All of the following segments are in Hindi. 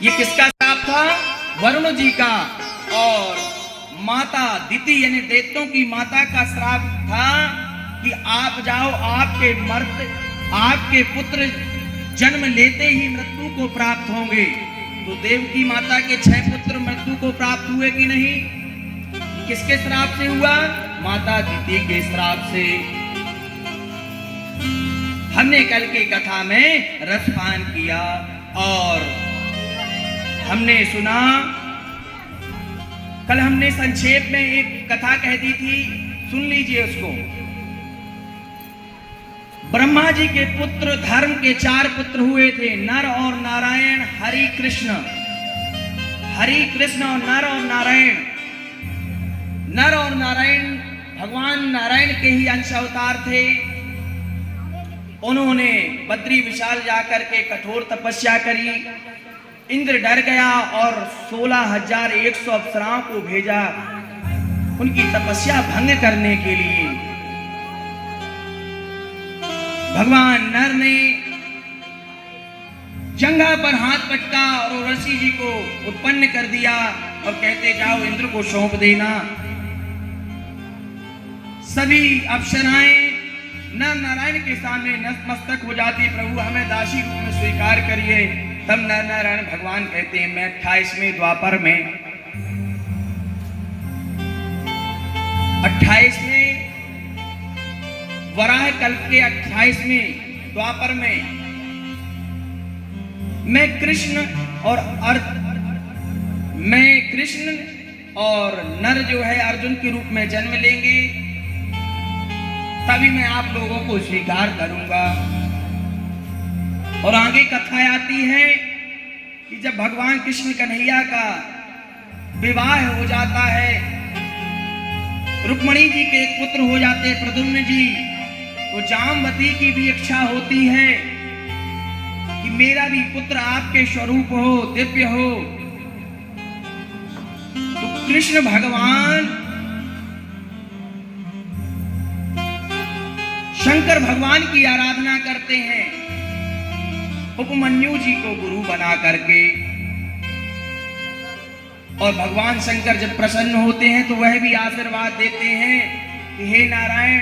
ये किसका श्राप था? वरुण जी का। और माता दिति यानी दैत्यों की माता का श्राप था कि आप जाओ, आपके पुत्र जन्म लेते ही मृत्यु को प्राप्त होंगे। तो देवकी माता के 6 पुत्र मृत्यु को प्राप्त हुए कि नहीं? किसके श्राप से हुआ? माता दिति के श्राप से। हमने कल की कथा में रसपान किया और हमने सुना, कल हमने संक्षेप में एक कथा कह दी थी, सुन लीजिए उसको। ब्रह्मा जी के पुत्र, धर्म के 4 पुत्र हुए थे, नर और नारायण, हरि कृष्ण और नर और नारायण। नर और नारायण भगवान नारायण के ही अंश अवतार थे। उन्होंने बद्री विशाल जाकर के कठोर तपस्या करी। इंद्र डर गया और 16,100 अप्सराओं को भेजा उनकी तपस्या भंग करने के लिए। भगवान नर ने जंघा पर हाथ पटका और ऋषि जी को उत्पन्न कर दिया और कहते जाओ इंद्र को सौंप देना। सभी अप्सराएं नर नारायण के सामने नतमस्तक हो जाती, प्रभु हमें दासी रूप में स्वीकार करिए। तब नर नारायण भगवान कहते हैं, मैं 28वें द्वापर में 28वें वराह कल्प के 28वें द्वापर में मैं कृष्ण और नर जो है अर्जुन के रूप में जन्म लेंगे, तभी मैं आप लोगों को स्वीकार करूंगा। और आगे कथा आती है कि जब भगवान कृष्ण कन्हैया का विवाह हो जाता है, रुक्मणी जी के एक पुत्र हो जाते प्रद्युम्न जी, तो जामवती की भी इच्छा होती है कि मेरा भी पुत्र आपके स्वरूप हो, दिव्य हो। तो कृष्ण भगवान शंकर भगवान की आराधना करते हैं, उपमन्यु जी को गुरु बना करके। और भगवान शंकर जब प्रसन्न होते हैं तो वह भी आशीर्वाद देते हैं कि हे नारायण,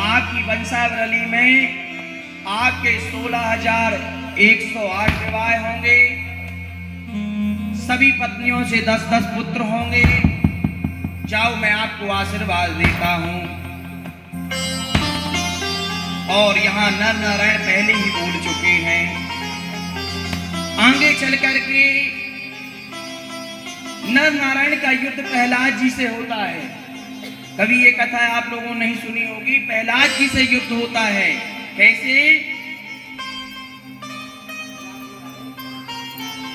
आपकी वंशावली में आपके 16,108 विवाह होंगे, सभी पत्नियों से 10-10 पुत्र होंगे। जाओ मैं आपको आशीर्वाद देता हूं। और यहां नर नारायण पहले ही बोल चुके हैं। आगे चल करके नर नारायण का युद्ध प्रहलाद जी से होता है। कभी ये कथा आप लोगों ने नहीं सुनी होगी। प्रहलाद जी से युद्ध होता है। कैसे?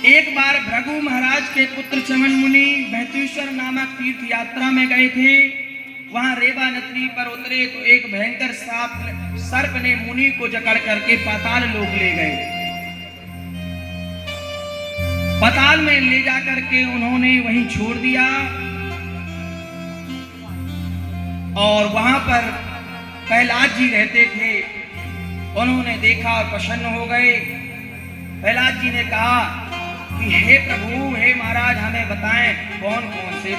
एक बार भृगु महाराज के पुत्र चमन मुनि बहतेश्वर नामक तीर्थ यात्रा में गए थे। वहां रेवा नदी पर उतरे तो एक भयंकर सर्प ने मुनि को जकड़ करके पाताल लोक ले गए। पाताल में ले जाकर के उन्होंने वहीं छोड़ दिया और वहां पर प्रहलाद जी रहते थे। उन्होंने देखा और प्रसन्न हो गए। प्रहलाद जी ने कहा कि हे प्रभु, हे महाराज, हमें बताएं कौन कौन से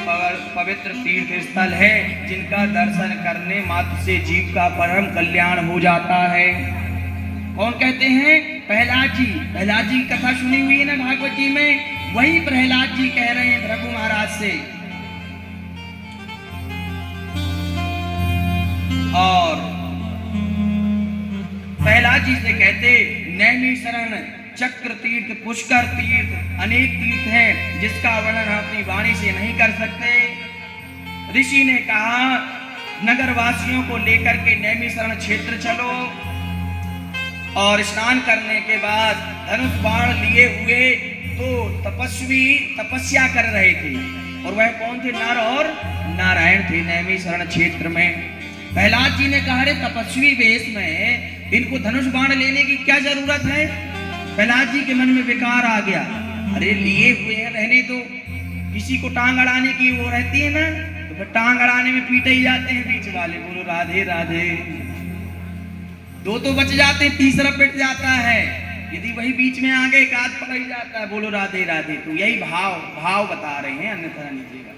पवित्र तीर्थ स्थल है जिनका दर्शन करने मात्र से जीव का परम कल्याण हो जाता है। कौन कहते हैं? प्रहलाद जी। प्रहलाद जी की कथा सुनी हुई है ना भागवत जी में। वही प्रहलाद जी कह रहे हैं भृगु महाराज से। और प्रहलाद जी से कहते, नैमिषारण्य, चक्र तीर्थ, पुष्कर तीर्थ, अनेक तीर्थ हैं जिसका वर्णन हम अपनी वाणी से नहीं कर सकते। ऋषि ने कहा नगरवासियों को लेकर के नैमिषारण्य क्षेत्र चलो और स्नान करने के बाद धनुष बाण लिए हुए तो तपस्वी तपस्या कर रहे थे। और वह कौन थे? नर और नारायण थे नैमिषारण्य क्षेत्र में। प्रहलाद जी ने कहा, अरे तपस्वी वेश में इनको धनुष बाण लेने की क्या जरूरत है? प्रहलाद जी के मन में विकार आ गया। अरे लिए हुए हैं, रहने दो। किसी को टांग अड़ाने की वो रहती है ना, तो फिर टांग अड़ाने में पीटे ही जाते हैं बीच वाले। बोलो राधे राधे। 2 तो बच जाते हैं, तीसरा पिट जाता है। यदि वही बीच में आ गए काट पड़ ही जाता है, बोलो राधे राधे। तो यही भाव बता रहे हैं, अन्यथा लीजिएगा।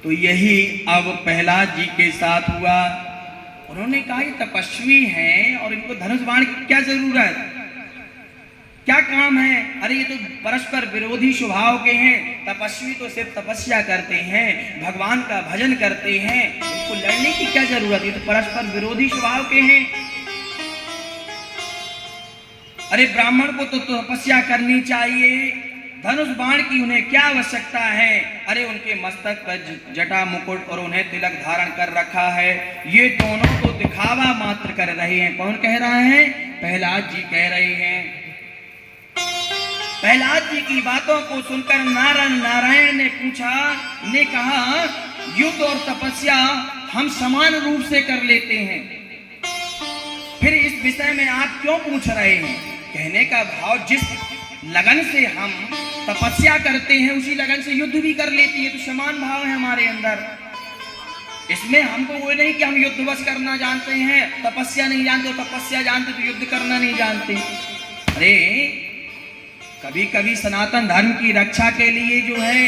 तो यही अब प्रहलाद जी के साथ हुआ। उन्होंने कहा ये तपस्वी हैं और इनको धनुष बाण की क्या जरूरत, क्या काम है? अरे ये तो परस्पर विरोधी स्वभाव के हैं। तपस्वी तो सिर्फ तपस्या करते हैं, भगवान का भजन करते हैं, इनको लड़ने की क्या जरूरत, ये तो परस्पर विरोधी स्वभाव के हैं। अरे ब्राह्मण को तो तपस्या करनी चाहिए, धनुष बाण की उन्हें क्या आवश्यकता है? अरे उनके मस्तक पर जटा मुकुट और उन्हें तिलक धारण कर रखा है, ये दोनों तो दिखावा मात्र कर रहे हैं। कौन कह रहा है? प्रहलाद जी कह रहे हैं। प्रहलाद जी की बातों को सुनकर नारायण ने पूछा, ने कहा युद्ध और तपस्या हम समान रूप से कर लेते हैं, फिर इस विषय में आप क्यों पूछ रहे हैं? कहने का भाव जिस लगन से हम तपस्या करते हैं उसी लगन से युद्ध भी कर लेती है, तो समान भाव है हमारे अंदर। इसमें हमको वो नहीं कि हम युद्ध बस करना जानते हैं, तपस्या नहीं जानते, तपस्या जानते तो युद्ध करना नहीं जानते। अरे कभी कभी सनातन धर्म की रक्षा के लिए जो है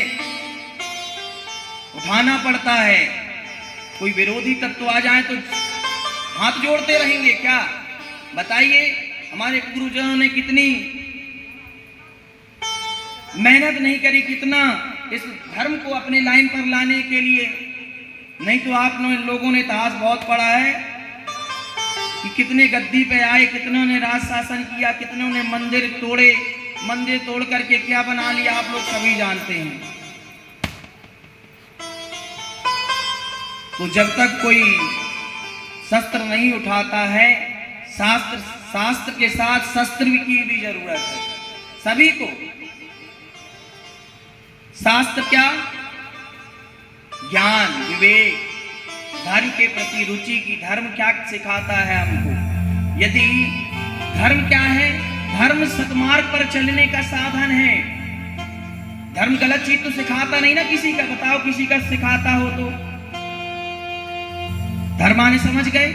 उठाना पड़ता है। कोई विरोधी तत्व आ जाए तो हाथ जोड़ते रहेंगे क्या? बताइए, हमारे गुरुजनों ने कितनी मेहनत नहीं करी, कितना इस धर्म को अपने लाइन पर लाने के लिए। नहीं तो आप लोगों ने इतिहास बहुत पढ़ा है कि कितने गद्दी पे आए, कितनों ने राज शासन किया, कितनों ने मंदिर तोड़े, मंदिर तोड़ करके क्या बना लिया आप लोग सभी जानते हैं। तो जब तक कोई शस्त्र नहीं उठाता है, शास्त्र के साथ शस्त्र की भी जरूरत है सभी को। शास्त्र क्या? ज्ञान, विवेक, धर्म के प्रति रुचि की। धर्म क्या सिखाता है हमको? यदि धर्म क्या है? धर्म सतमार्ग पर चलने का साधन है। धर्म गलत चीज तो सिखाता नहीं ना किसी का। बताओ किसी का सिखाता हो तो धर्माने समझ गए।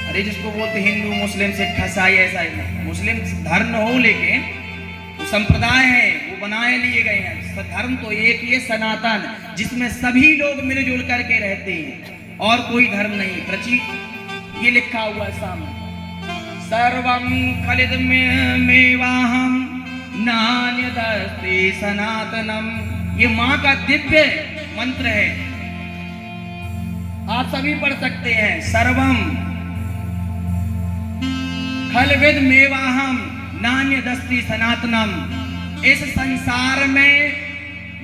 अरे जिसको बोलते हिंदू, मुस्लिम, सिख, ईसाई, ऐसा ही मुस्लिम धर्म हो, लेकिन वो संप्रदाय है, वो बनाए लिए गए हैं। धर्म तो एक ही सनातन, जिसमें सभी लोग मिलजुल करके रहते हैं और कोई धर्म नहीं। प्रचित ये लिखा हुआ सामने, सर्वं खलिदमेवाहं नान्यदस्ति सनातनम। ये मां का दिव्य मंत्र है, आप सभी पढ़ सकते हैं। सर्वम खलविदमेवाहं नान्यदस्ति सनातनम। इस संसार में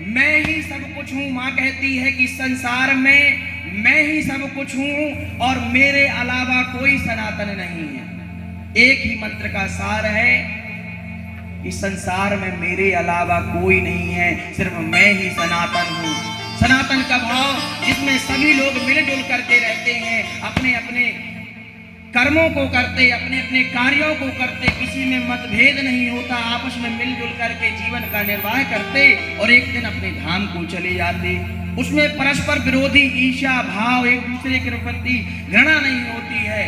मैं ही सब कुछ हूं। मां कहती है कि संसार में मैं ही सब कुछ हूं और मेरे अलावा कोई सनातन नहीं है। एक ही मंत्र का सार है कि संसार में मेरे अलावा कोई नहीं है, सिर्फ मैं ही सनातन हूं। सनातन का भाव जिसमें सभी लोग मिलजुल करके रहते हैं, अपने अपने कर्मों को करते, अपने अपने कार्यों को करते, किसी में मतभेद नहीं होता, आपस में मिलजुल करके जीवन का निर्वाह करते और एक दिन अपने धाम को चले जाते। उसमें परस्पर विरोधी ईर्ष्या भाव, एक दूसरे के प्रति घृणा नहीं होती है।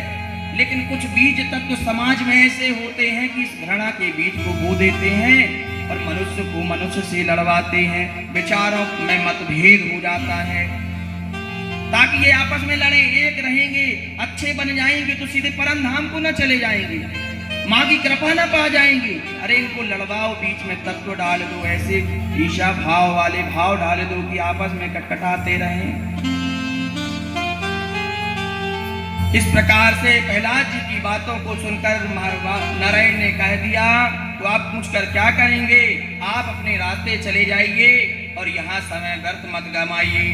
लेकिन कुछ बीज तत्व समाज में ऐसे होते हैं कि इस घृणा के बीज को बो देते हैं और मनुष्य को मनुष्य से लड़वाते हैं, विचारों में मतभेद हो जाता है। ताकि ये आपस में लड़े, एक रहेंगे, अच्छे बन जाएंगे तो सीधे परम धाम को न चले जाएंगे, माँ की कृपा न पा जाएंगे। अरे इनको लड़वाओ, बीच में तत्व डाल दो, ऐसे ईर्ष्या भाव वाले भाव डाल दो कि आपस में कटकटाते रहें। इस प्रकार से प्रहलाद जी की बातों को सुनकर नारायण ने कह दिया, तो आप पूछकर क्या करेंगे? आप अपने रास्ते चले जाइए और यहाँ समय व्यर्थ मत गमाइए।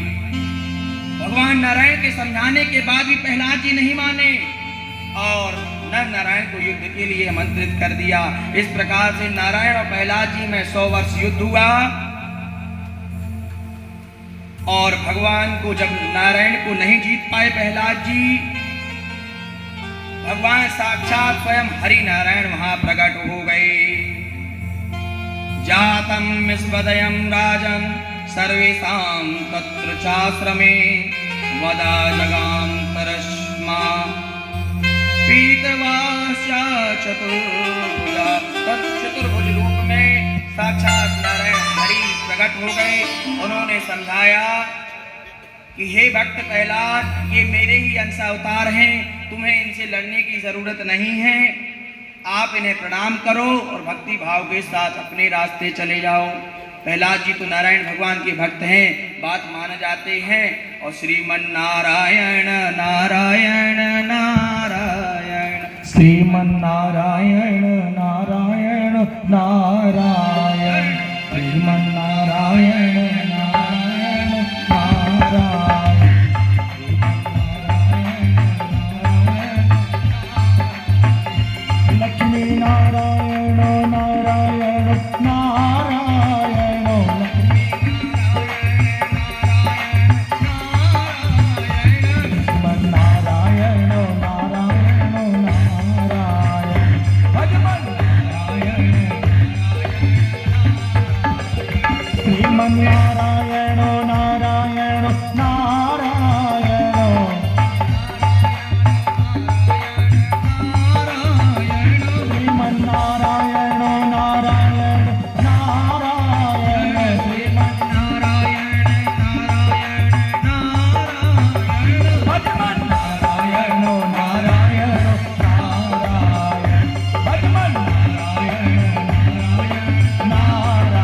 भगवान नारायण के समझाने के बाद भी प्रहलाद जी नहीं माने और नर नारायण को युद्ध के लिए आमंत्रित कर दिया। इस प्रकार से नारायण और प्रहलाद जी में 100 वर्ष युद्ध हुआ। और भगवान को जब नारायण को नहीं जीत पाए प्रहलाद जी, भगवान साक्षात स्वयं हरि नारायण वहां प्रकट हो गए। जातम विस्वदयं राजन सर्वेषां तत्र चाश्रमे वदा जगाम परस्मा पीतवास्या चतुर्भुजा। तब चतुर्भुज रूप में साक्षात नारायण हरि प्रकट हो गए। उन्होंने समझाया कि हे भक्त प्रहलाद, ये मेरे ही अंश अवतार हैं, तुम्हें इनसे लड़ने की जरूरत नहीं है। आप इन्हें प्रणाम करो और भक्ति भाव के साथ अपने रास्ते चले जाओ। प्रहलाद जी तो नारायण भगवान के भक्त हैं, बात मान जाते हैं और श्रीमन नारायण नारायण नारायण, श्रीमन नारायण नारायण नारायण, श्रीमन नारायण नारायण नारायण, लक्ष्मी नारायण नारायण नारायण, श्रीमन नारायण नारायण नारायण, भजमन नारायण, श्रीमन नारायण नारायण नारायण, श्रीमन नारायण नारायण नारायण, श्रीमन भजमन नारायण नारायण नारायण, भजमन नारायण नारायण नारायण।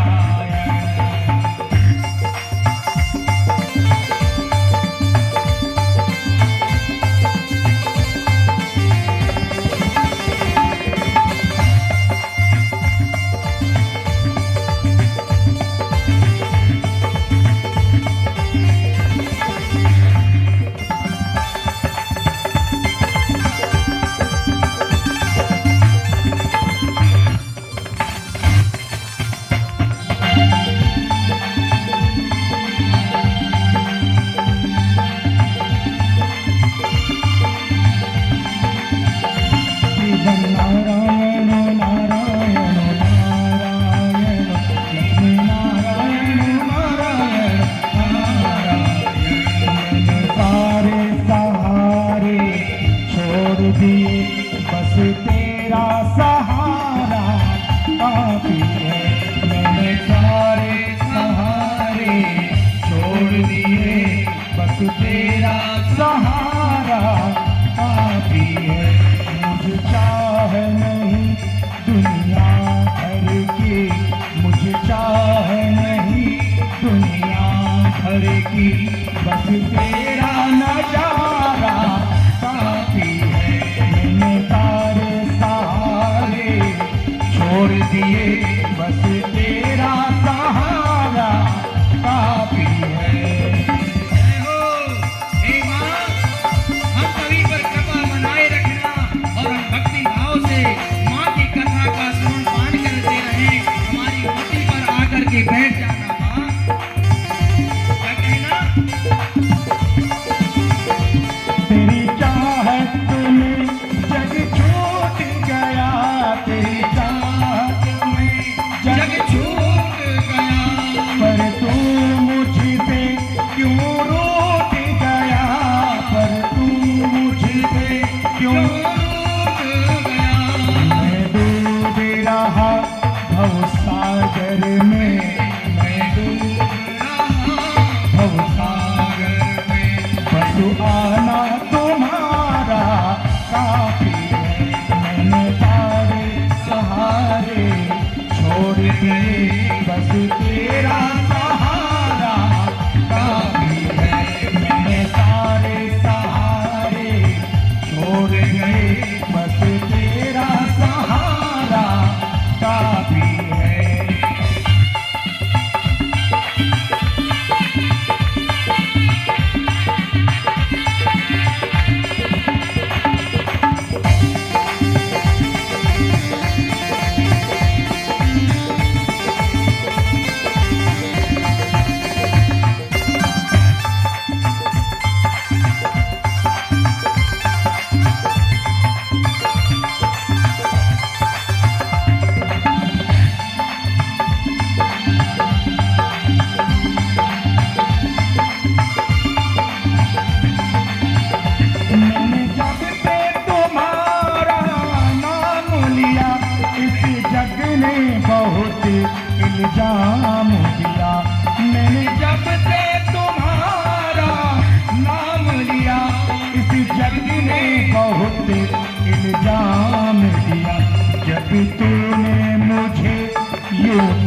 नारायण नारायण नारायण, लक्ष्मी नारायण नारायण नारायण, सारे सहारे छोड़ दिए, बस तेरा सहारा काफी है। मैंने सारे सहारे छोड़ दिए, बस तेरा सहारा काफी है। मुझे चाह नहीं दुनिया भर की, मुझे चाह नहीं दुनिया भर की, बस तेरा नजारा काफी है। मैंने सारे सहारे छोड़ दिए, बस तेरा सहारा काफी है। जय हो हे माँ, हम सभी पर कृपा बनाए रखना और हम भक्ति भाव से माँ की कथा का श्रवण पान करते रहें। हमारी मति पर आकर के बैठ जाना माँ। क्या कहना? तेरी चाहत में जग छूट गया, तेरी चाहत में जग छूट गया, पर तू मुझसे क्यों रूठ गया, पर तू मुझसे क्यों छूट गया। मैं डूब रहा भवसागर में, मैं डूब भवसागर में, बस आना तुम्हारा काफी है। मैंने सारे सहारे छोड़ दिए, बस तेरा सहारा काफी है। मैंने सारे सहारे छोड़ गए, बस तेरा सहारा काफी है।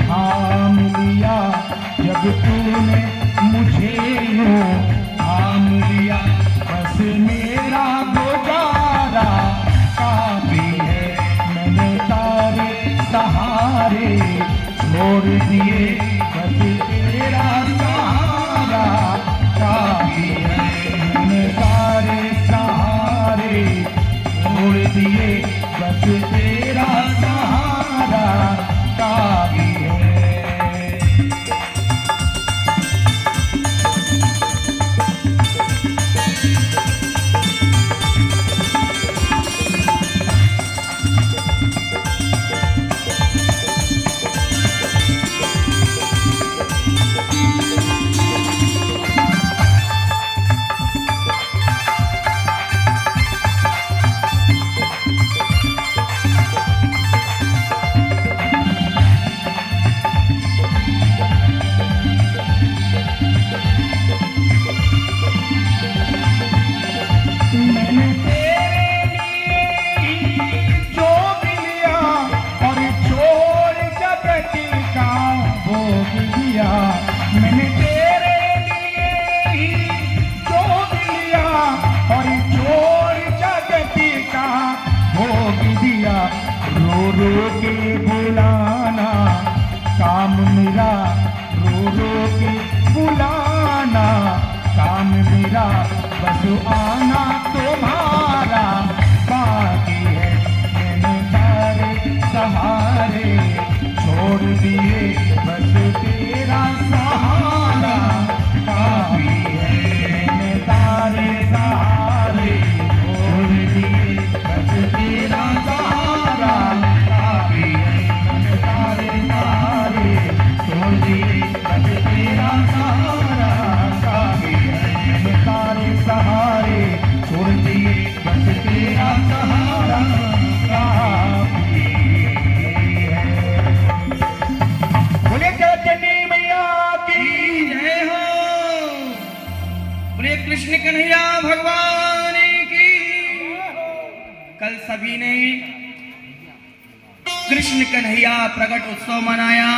थाम लिया, जब तूने मुझे यूं थाम लिया, बस मेरा गुजारा काफी है। मैंने तारे सहारे छोड़ दिए, बस तेरा सहारा काफी है। मैंने तारे सहारे छोड़ दिए, बस तेरा सहारा काफी है। मैंने तेरे लिए ही जो भी लिया और छोड़ जगत का भोग दिया। मैंने तेरे लिए ही जो भी लिया और छोड़ जगत का भोग दिया। रो रो के बुलाना काम मेरा, रो रो के बुलाना काम मेरा, बस आना तुम्हारा बाकी है। मैंने तारे सहारे छोड़ दिए, बस तेरा सहारा काफी है। मैंने तारे सहारे छोड़ दिए, बस तेरा सहारा काफी है। मैंने तारे सहारे छोड़ दिए, बस तेरा सहारा काफी है। मैंने तारे सहारे छोड़ दिए, बस तेरा सहारा काफी है। बोले चैतन्य मैया की जय हो। बोले कृष्ण कन्हैया भगवान की। कल सभी ने कृष्ण कन्हैया प्रकट उत्सव मनाया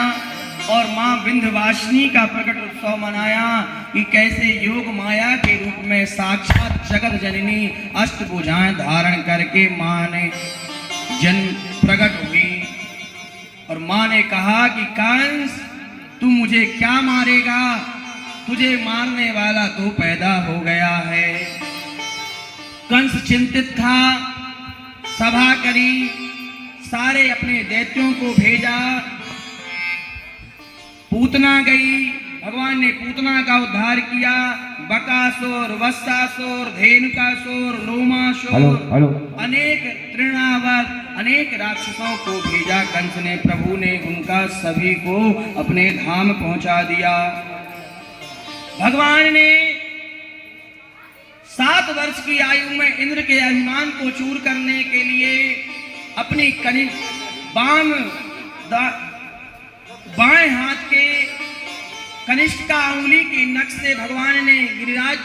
और मां विंध्यवासिनी का प्रकट उत्सव मनाया कि कैसे योग माया के रूप में साक्षात जगत जननी अष्टभुजाएं धारण करके मां ने जन्म प्रकट हुई। और मां ने कहा कि कंस तू मुझे क्या मारेगा, तुझे मारने वाला तो पैदा हो गया है। कंस चिंतित था, सभा करी, सारे अपने दैत्यों को भेजा। पूतना गई, भगवान ने पूतना का उद्धार किया। बकासुर, वत्सासुर, धेनुकासुर, लोमासुर, अनेक तृणावत, अनेक राक्षसों को भेजा कंस ने। प्रभु ने उनका सभी को अपने धाम पहुंचा दिया। भगवान ने 7 वर्ष की आयु में इंद्र के अभिमान को चूर करने के लिए अपनी बाएं हाथ के कनिष्ठ का अंगुली के नख से भगवान ने गिरिराज